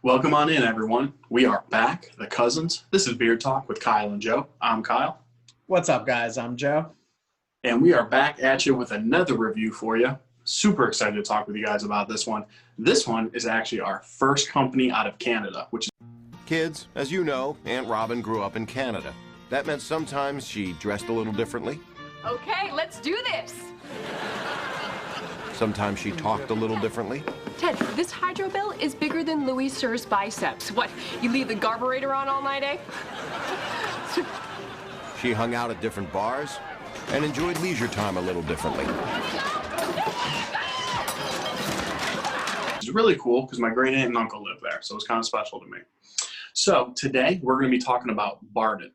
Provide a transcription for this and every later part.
Welcome on in, everyone. We are back, the cousins. This is Beard Talk with Kyle and Joe. I'm Kyle. What's up, guys? I'm Joe. And we are back at you with another review for you. Super excited to talk with you guys about this one. This one is actually our first company out of Canada, which is... Kids, as you know, Aunt Robin grew up in Canada. That meant sometimes she dressed a little differently. Okay, let's do this. Sometimes she talked a little differently. Ted, this hydro bill is bigger than Louis Sir's biceps. What, you leave the carburetor on all night, eh? She hung out at different bars and enjoyed leisure time a little differently. It's really cool because my great aunt and uncle live there, so it's kind of special to me. So today we're going to be talking about Baarden.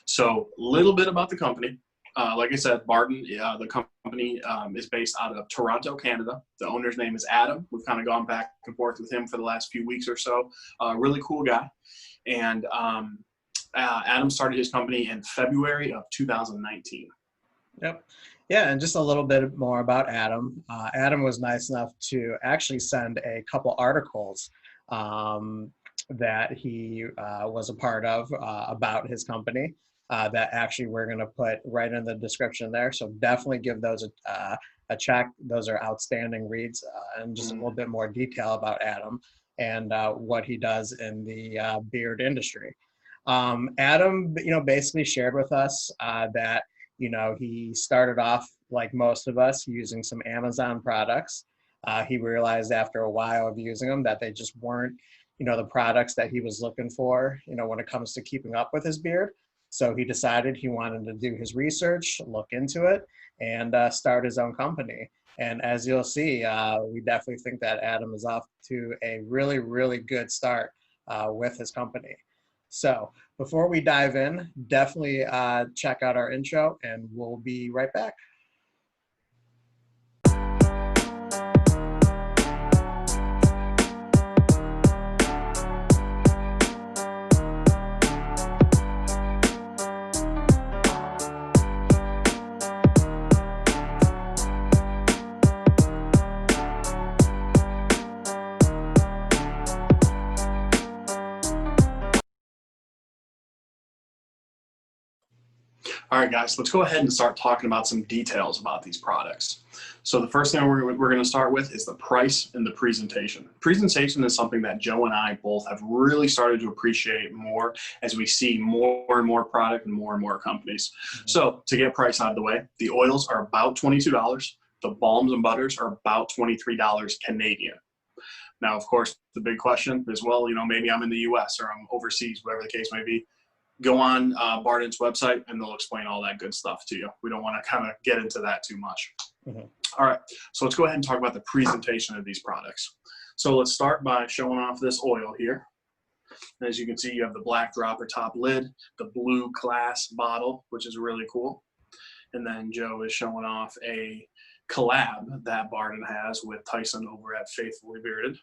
So a little bit about the company. Like I said, Baarden, the company is based out of Toronto, Canada. The owner's name is Adam. We've kind of gone back and forth with him for the last few weeks or so. Really cool guy. And Adam started his company in February of 2019. Yep. Yeah, and just a little bit more about Adam. Adam was nice enough to actually send a couple articles that he was a part of about his company. That actually we're going to put right in the description there. So definitely give those a check. Those are outstanding reads and just a little bit more detail about Adam and what he does in the beard industry. Adam, basically shared with us that, he started off like most of us using some Amazon products. He realized after a while of using them that they just weren't, the products that he was looking for, when it comes to keeping up with his beard. So he decided he wanted to do his research, look into it, and start his own company. And as you'll see, we definitely think that Adam is off to a really, really good start with his company. So before we dive in, definitely check out our intro, and we'll be right back. All right, guys, let's go ahead and start talking about some details about these products. So the first thing we're going to start with is the price and the presentation. Presentation is something that Joe and I both have really started to appreciate more as we see more and more product and more companies. So to get price out of the way, the oils are about $22. The balms and butters are about $23 Canadian. Now, of course, the big question is, well, maybe I'm in the US or I'm overseas, whatever the case may be. Go on Baarden's website and they'll explain all that good stuff to you. We don't want to kind of get into that too much. All right, so let's go ahead and talk about the presentation of these products. So let's start by showing off this oil here. As you can see, you have the black dropper top lid, the blue glass bottle, which is really cool. And then Joe is showing off a collab that Baarden has with Tyson over at Faithfully Bearded.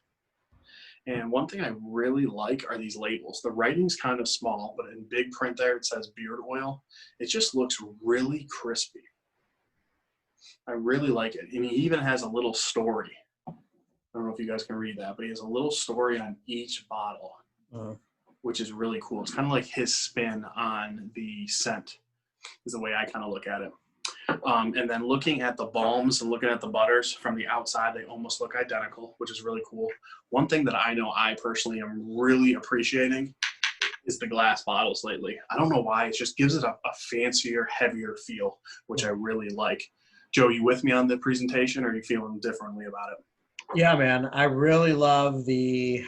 And one thing I really like are these labels. The writing's kind of small, but in big print there it says beard oil. It just looks really crispy. I really like it. And he even has a little story. I don't know if you guys can read that, but he has a little story on each bottle, which is really cool. It's kind of like his spin on the scent is the way I kind of look at it. And then looking at the balms and looking at the butters from the outside, they almost look identical, which is really cool. One thing that I know I personally am really appreciating is the glass bottles lately. I don't know why, it just gives it a fancier, heavier feel, which I really like. Joe, you with me on the presentation, or are you feeling differently about it? Yeah, man, I really love the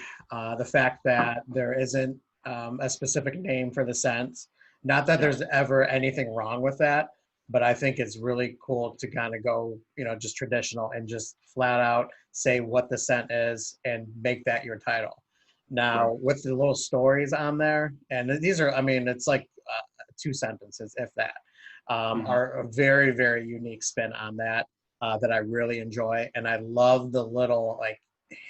fact that there isn't a specific name for the scents. Not that there's ever anything wrong with that, but I think it's really cool to kind of go, just traditional and just flat out say what the scent is and make that your title. Now, with the little stories on there, and these are, it's like 2 sentences, if that, are a very, very unique spin on that that I really enjoy. And I love the little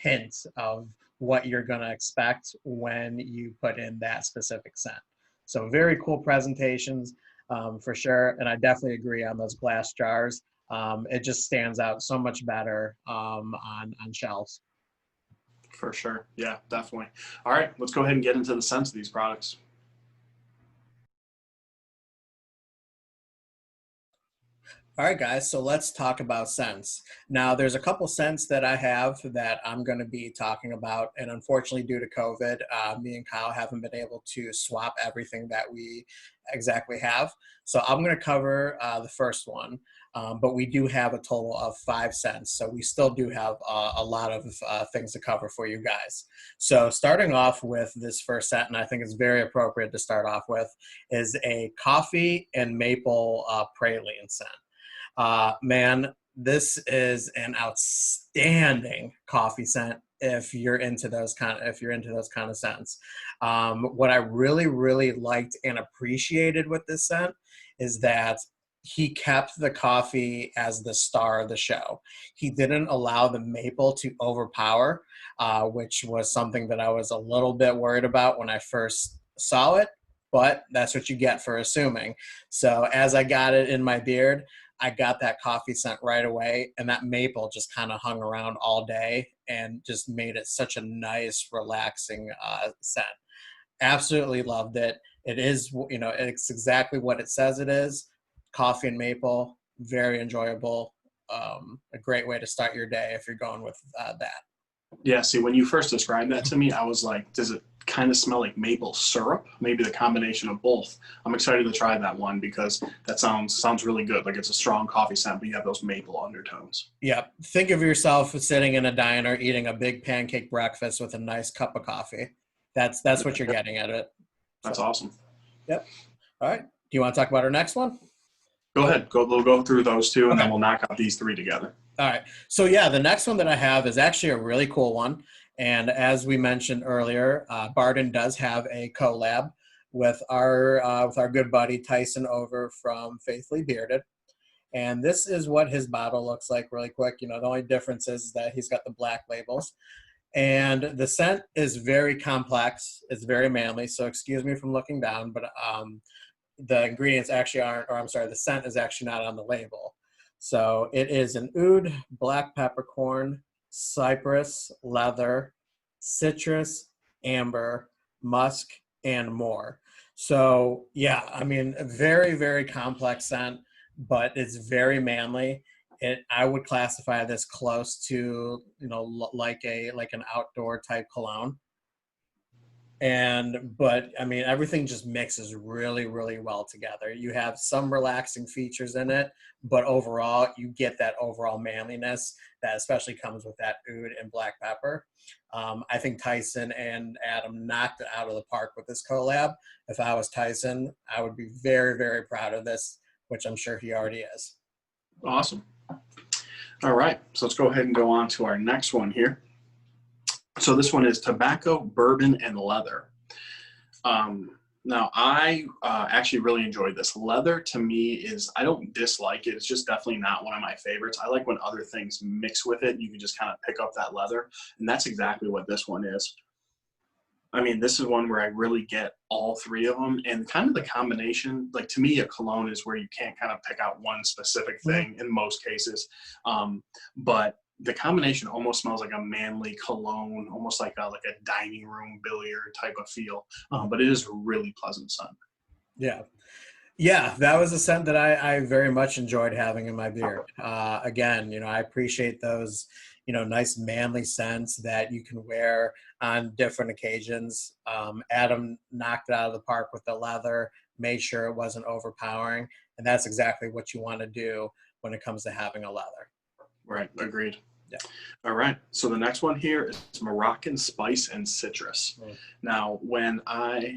hints of what you're going to expect when you put in that specific scent. So very cool presentations. For sure, and I definitely agree on those glass jars. It just stands out so much better on shelves. For sure. Yeah, definitely. All right, let's go ahead and get into the scents of these products. All right, guys, so let's talk about scents. Now, there's a couple scents that I have that I'm going to be talking about, and unfortunately, due to COVID, me and Kyle haven't been able to swap everything that we exactly have. So I'm going to cover the first one, but we do have a total of 5 scents, so we still do have a lot of things to cover for you guys. So starting off with this first scent, and I think it's very appropriate to start off with, is a coffee and maple praline scent. Man, this is an outstanding coffee scent if you're into those kind of scents. What I really liked and appreciated with this scent is that he kept the coffee as the star of the show. He didn't allow the maple to overpower, which was something that I was a little bit worried about when I first saw it, but that's what you get for assuming. So as I got it in my beard, I got that coffee scent right away, and that maple just kind of hung around all day and just made it such a nice, relaxing scent. Absolutely loved it. It is, it's exactly what it says it is. Coffee and maple, very enjoyable. A great way to start your day if you're going with that. Yeah, see, when you first described that to me, I was like, does it kind of smell like maple syrup? Maybe the combination of both. I'm excited to try that one because that sounds really good. Like it's a strong coffee scent, but you have those maple undertones. Yeah. Think of yourself sitting in a diner eating a big pancake breakfast with a nice cup of coffee. That's what you're getting at it. That's awesome. Yep. All right. Do you want to talk about our next one? Go ahead. We'll go through those two, and then we'll knock out these 3 together. All right. So yeah, the next one that I have is actually a really cool one. And as we mentioned earlier, Baarden does have a collab with our good buddy Tyson over from Faithfully Bearded. And this is what his bottle looks like really quick. The only difference is that he's got the black labels. And the scent is very complex. It's very manly. So excuse me from looking down, but the ingredients actually aren't, or I'm sorry, the scent is actually not on the label. So it is an oud, black peppercorn, cypress, leather, citrus, amber, musk, and more. So yeah, I mean, a very complex scent, but it's very manly. I would classify this close to, like an outdoor type cologne. But I mean, everything just mixes really well together. You have some relaxing features in it, but overall you get that overall manliness that especially comes with that oud and black pepper. I think Tyson and Adam knocked it out of the park with this collab. If I was Tyson, I would be very proud of this, which I'm sure he already is. Awesome. All right, so let's go ahead and go on to our next one here. So this one is tobacco, bourbon, and leather. Now, I actually really enjoyed this. Leather, to me, I don't dislike it. It's just definitely not one of my favorites. I like when other things mix with it. You can just kind of pick up that leather, and that's exactly what this one is. I mean, this is one where I really get all 3 of them, and kind of the combination, like to me, a cologne is where you can't kind of pick out one specific thing in most cases. But the combination almost smells like a manly cologne, almost like a dining room billiard type of feel. But it is a really pleasant scent. Yeah, that was a scent that I very much enjoyed having in my beard. Again, I appreciate those, nice manly scents that you can wear on different occasions. Adam knocked it out of the park with the leather, made sure it wasn't overpowering, and that's exactly what you want to do when it comes to having a leather. Right, agreed. Yeah. All right, so the next one here is Moroccan spice and citrus. Now, when I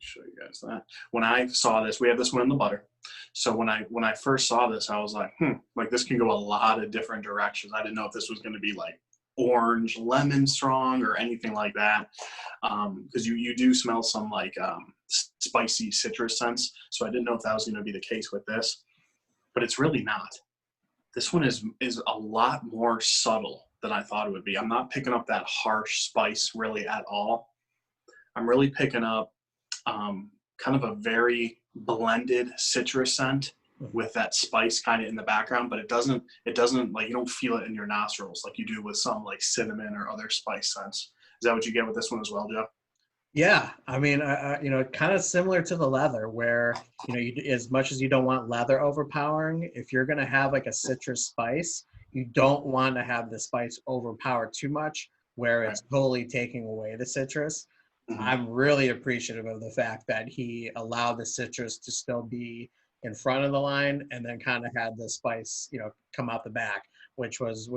show you guys that, when I saw this, we have this one in the butter. So when I first saw this, I was like, like this can go a lot of different directions. I didn't know if this was going to be like orange lemon strong or anything like that, because you do smell some like spicy citrus scents. So I didn't know if that was going to be the case with this, but it's really not. This one is a lot more subtle than I thought it would be. I'm not picking up that harsh spice really at all. I'm really picking up kind of a very blended citrus scent with that spice kind of in the background, but it doesn't like, you don't feel it in your nostrils like you do with some like cinnamon or other spice scents. Is that what you get with this one as well, Joe? Yeah, I mean, you know, kind of similar to the leather, where you know, as much as you don't want leather overpowering, if you're gonna have like a citrus spice, you don't want to have the spice overpower too much, where Right. it's totally taking away the citrus. Mm-hmm. I'm really appreciative of the fact that he allowed the citrus to still be in front of the line, and then kind of had the spice, you know, come out the back, which was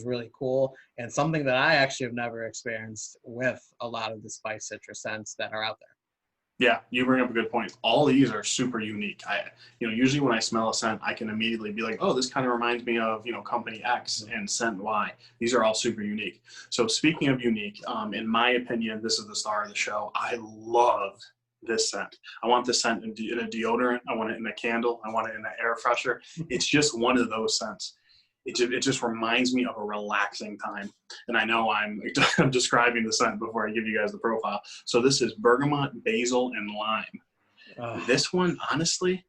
really cool, and something that I actually have never experienced with a lot of the spice citrus scents that are out there. Yeah, you bring up a good point. All these are super unique. Usually when I smell a scent, I can immediately be like, oh, this kind of reminds me of, company X and scent Y. These are all super unique. So speaking of unique, in my opinion, this is the star of the show. I love this scent. I want this scent in a deodorant. I want it in a candle. I want it in an air freshener. It's just one of those scents. It just reminds me of a relaxing time. And I know I'm describing the scent before I give you guys the profile. So this is bergamot, basil, and lime. This one, honestly,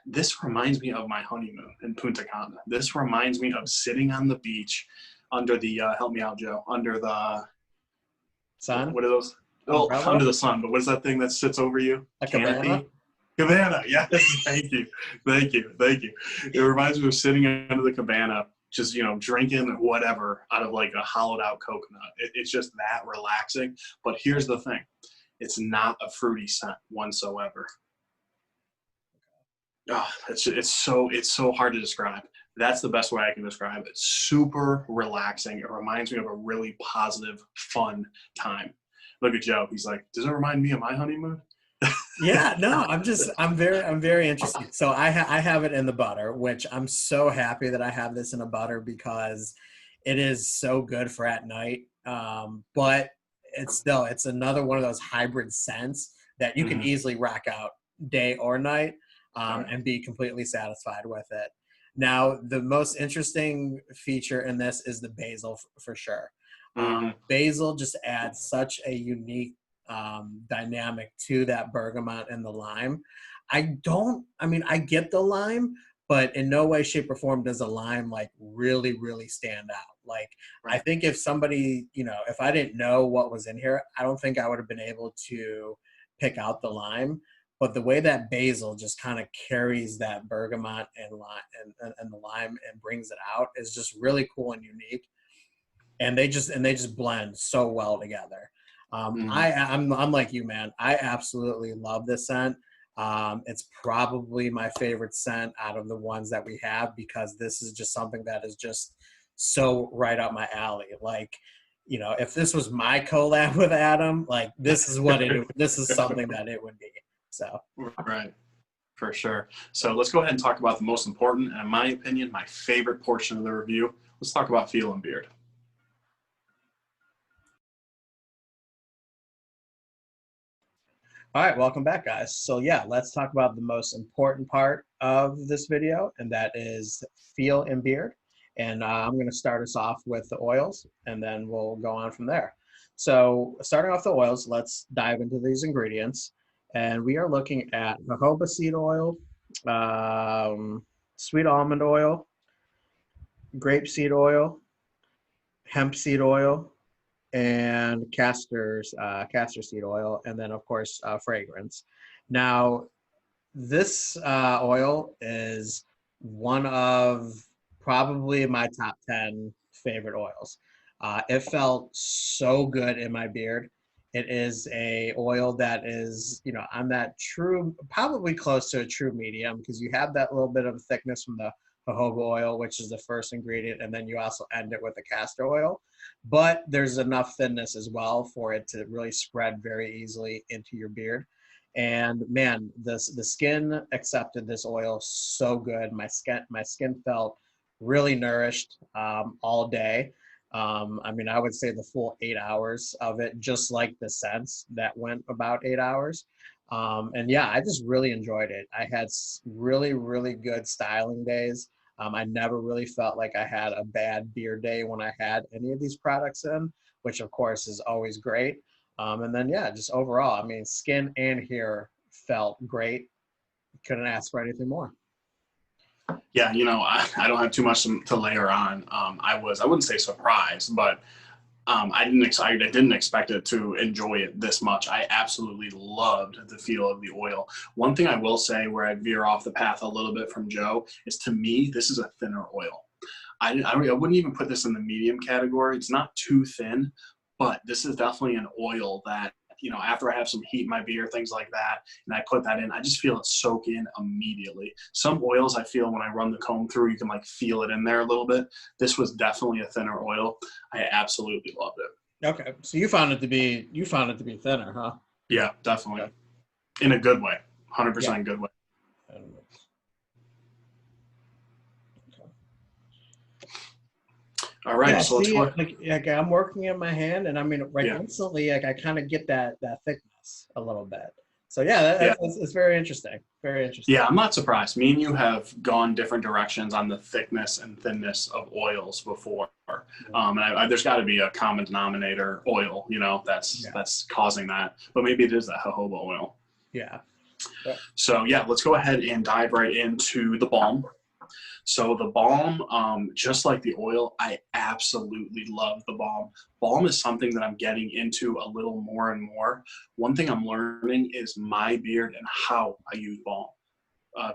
this reminds me of my honeymoon in Punta Cana. This reminds me of sitting on the beach under the, help me out, Joe, under the Sun? What are those? Oh, Umbrella? under the sun. But what is that thing that sits over you? A cabana? Cabana, yes. Thank you. It reminds me of sitting under the cabana, just, drinking whatever out of like a hollowed out coconut. It's just that relaxing. But here's the thing. It's not a fruity scent whatsoever. Oh, it's so hard to describe. That's the best way I can describe it. Super relaxing. It reminds me of a really positive, fun time. Look at Joe. He's like, does it remind me of my honeymoon? Yeah, no, I'm very interested. So I have it in the butter, which I'm so happy that I have this in a butter because it is so good for at night. But it's another one of those hybrid scents that you can easily rock out day or night, and be completely satisfied with it. Now, the most interesting feature in this is the basil for sure. Basil just adds such a unique dynamic to that bergamot and the lime. I get the lime, but in no way, shape, or form does a lime like really, really stand out. Like, I think if somebody, if I didn't know what was in here, I don't think I would have been able to pick out the lime. But the way that basil just kind of carries that bergamot and lime and the lime and brings it out is just really cool and unique. And they just blend so well together. I'm like you, man. I absolutely love this scent. It's probably my favorite scent out of the ones that we have because this is just something that is just so right up my alley. Like, if this was my collab with Adam, like this is something that it would be. So right, for sure. So let's go ahead and talk about the most important, and in my opinion, my favorite portion of the review. Let's talk about Feel and Beard. all right, welcome back, guys. So yeah, let's talk about the most important part of this video, and that is Feel and Beard. And I'm going to start us off with the oils, and then we'll go on from there. So starting off the oils, let's dive into these ingredients. And we are looking at jojoba seed oil, sweet almond oil, grapeseed oil, hemp seed oil, and castor seed oil, and then of course fragrance. Now, this oil is one of probably my top 10 favorite oils. It felt so good in my beard. It is a oil that is, on that probably close to a true medium because you have that little bit of thickness from the jojoba oil, which is the first ingredient, and then you also end it with the castor oil. But there's enough thinness as well for it to really spread very easily into your beard. And man, the skin accepted this oil so good. My skin felt really nourished all day. I would say the full 8 hours of it, just like the scents that went about 8 hours. And yeah, I just really enjoyed it. I had really, really good styling days. I never really felt like I had a bad beard day when I had any of these products in, which of course is always great. And then, yeah, just overall, skin and hair felt great. Couldn't ask for anything more. Yeah, you know, I don't have too much to layer on. I wouldn't say surprised, but I didn't expect it to enjoy it this much. I absolutely loved the feel of the oil. One thing I will say where I veer off the path a little bit from Joe is, to me, this is a thinner oil. I wouldn't even put this in the medium category. It's not too thin, but this is definitely an oil that, you know, after I have some heat in my beer, things like that, and I put that in, I just feel it soak in immediately. Some oils I feel when I run the comb through, you can like feel it in there a little bit. This was definitely a thinner oil. I absolutely loved it. Okay, so you found it to be thinner, huh? Yeah, definitely. Okay. In a good way. 100% Yeah. good way. All right, Yeah, so let's see, go. like I'm working in my hand, and I mean, right, Yeah. instantly, like I kind of get that thickness a little bit. So yeah, Yeah. it's very interesting. Very interesting. Yeah, I'm not surprised. Me and you have gone different directions on the thickness and thinness of oils before. And there's got to be a common denominator oil, you know, that's causing that. But maybe it is that jojoba oil. Yeah. So yeah, let's go ahead and dive right into the balm. So the balm, just like the oil, I absolutely love the balm. Balm is something that I'm getting into a little more and more. One thing I'm learning is my beard and how I use balm.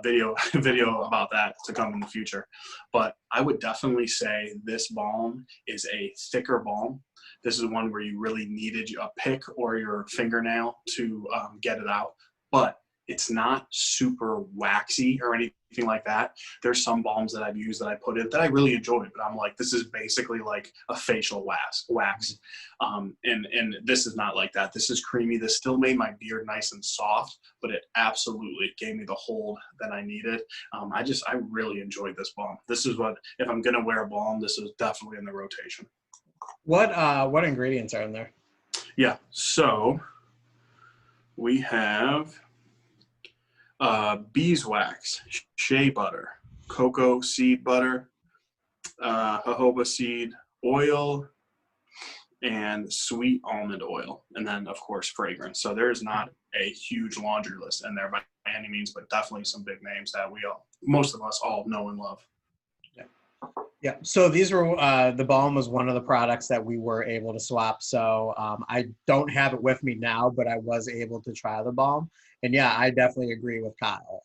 Video about that to come in the future. But I would definitely say this balm is a thicker balm. This is one where you really needed a pick or your fingernail to get it out. But it's not super waxy or anything like that. There's some balms that I've used that I put in that I really enjoy, but I'm like, this is basically like a facial wax. And this is not like that. This is creamy. This still made my beard nice and soft, but it absolutely gave me the hold that I needed. I really enjoyed this balm. This is what, if I'm gonna wear a balm, this is definitely in the rotation. What ingredients are in there? Yeah, so we have beeswax, shea butter, cocoa seed butter, jojoba seed oil, and sweet almond oil, and then of course fragrance. So there's not a huge laundry list in there by any means, but definitely some big names that most of us all know and love. Yeah, so these were the balm was one of the products that we were able to swap. So I don't have it with me now, but I was able to try the balm. And yeah, I definitely agree with Kyle.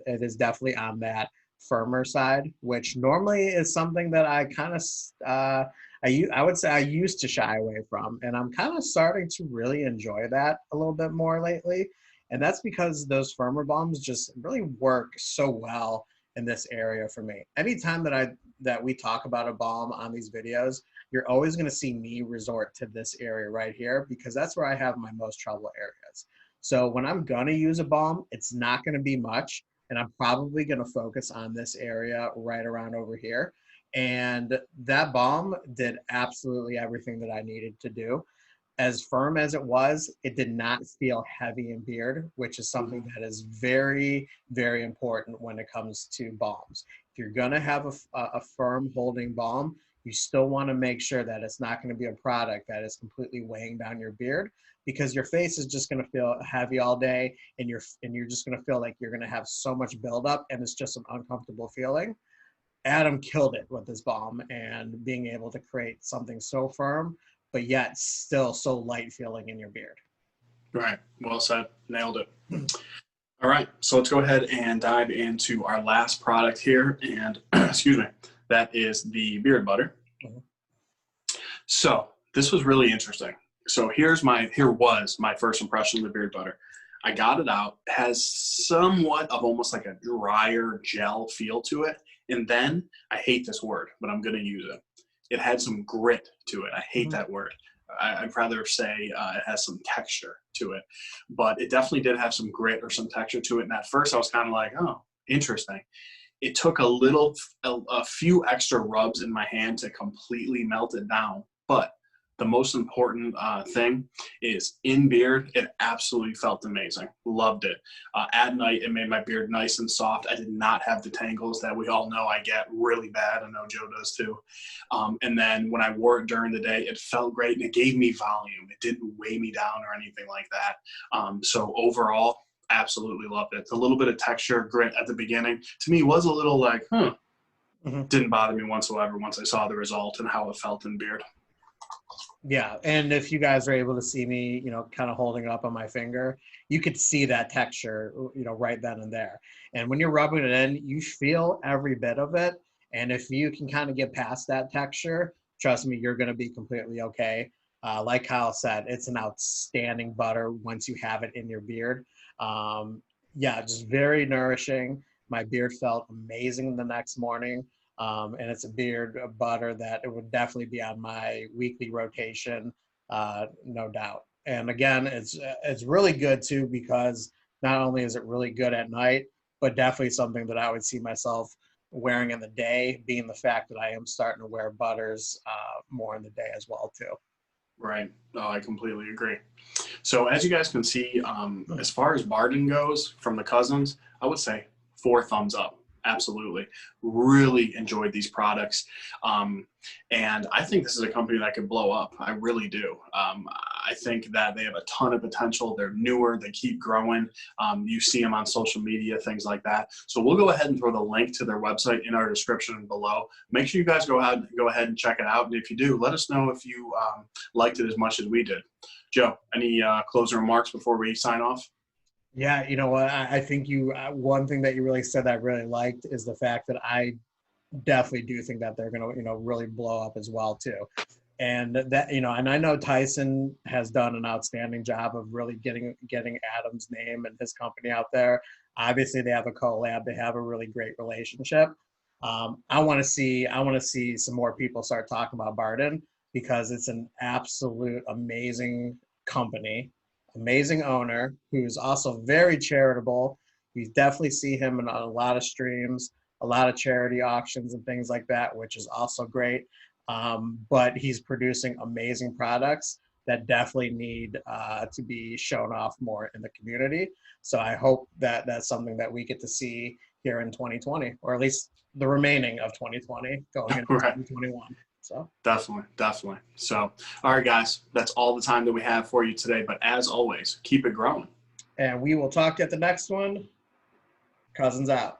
It is definitely on that firmer side, which normally is something that I kind of I would say I used to shy away from, and I'm kind of starting to really enjoy that a little bit more lately. And that's because those firmer balms just really work so well in this area for me. Anytime that we talk about a balm on these videos, you're always going to see me resort to this area right here, because that's where I have my most trouble areas. So when I'm going to use a balm, it's not going to be much, and I'm probably going to focus on this area right around over here. And that balm did absolutely everything that I needed to do. As firm as it was, it did not feel heavy in beard, which is something that is very, very important when it comes to balms. If you're going to have a firm holding balm, you still want to make sure that it's not going to be a product that is completely weighing down your beard, because your face is just going to feel heavy all day, and you're just going to feel like you're going to have so much buildup, and it's just an uncomfortable feeling. Adam killed it with this balm and being able to create something so firm, but yet still so light feeling in your beard. Right. Well said. Nailed it. All right. So let's go ahead and dive into our last product here. And excuse me, that is the beard butter. So this was really interesting. So here was my first impression of the beard butter. I got it out. It has somewhat of almost like a drier gel feel to it. And then, I hate this word, but I'm going to use it. It had some grit to it. I hate that word. I'd rather say it has some texture to it. But it definitely did have some grit or some texture to it. And at first I was kind of like, oh, interesting. It took a few extra rubs in my hand to completely melt it down. But the most important thing is in beard, it absolutely felt amazing. Loved it. At night, it made my beard nice and soft. I did not have the tangles that we all know I get really bad. I know Joe does too. And then when I wore it during the day, it felt great, and it gave me volume. It didn't weigh me down or anything like that. So overall, Absolutely loved it. A little bit of texture, grit at the beginning, to me was a little like, didn't bother me whatsoever once I saw the result and how it felt in beard. Yeah, and if you guys are able to see me, kind of holding it up on my finger, you could see that texture, right then and there. And when you're rubbing it in, you feel every bit of it. And if you can kind of get past that texture, trust me, you're going to be completely okay. Like Kyle said, it's an outstanding butter once you have it in your beard. Yeah, just very nourishing. My beard felt amazing the next morning. And it's a beard butter that it would definitely be on my weekly rotation, no doubt. And again, it's really good too, because not only is it really good at night, but definitely something that I would see myself wearing in the day, being the fact that I am starting to wear butters more in the day as well too. Right. Oh, I completely agree. So as you guys can see, as far as Baarden goes from the cousins, I would say 4 thumbs up. Absolutely. Really enjoyed these products. And I think this is a company that could blow up. I really do. I think that they have a ton of potential. They're newer. They keep growing. You see them on social media, things like that. So we'll go ahead and throw the link to their website in our description below. Make sure you guys go ahead and check it out. And if you do, let us know if you liked it as much as we did. Joe, any closing remarks before we sign off? Yeah, you know what? I think one thing that you really said that I really liked is the fact that I definitely do think that they're going to, really blow up as well too. And that, and I know Tyson has done an outstanding job of really getting Adam's name and his company out there. Obviously they have a collab. They have a really great relationship. I want to see some more people start talking about Baarden, because it's an absolute amazing company. Amazing owner who's also very charitable. You definitely see him in a lot of streams, a lot of charity auctions and things like that, which is also great. But he's producing amazing products that definitely need to be shown off more in the community. So I hope that that's something that we get to see here in 2020, or at least the remaining of 2020 going into 2021. So Definitely. So, all right, guys, that's all the time that we have for you today. But as always, keep it growing. And we will talk to you at the next one. Cousins out.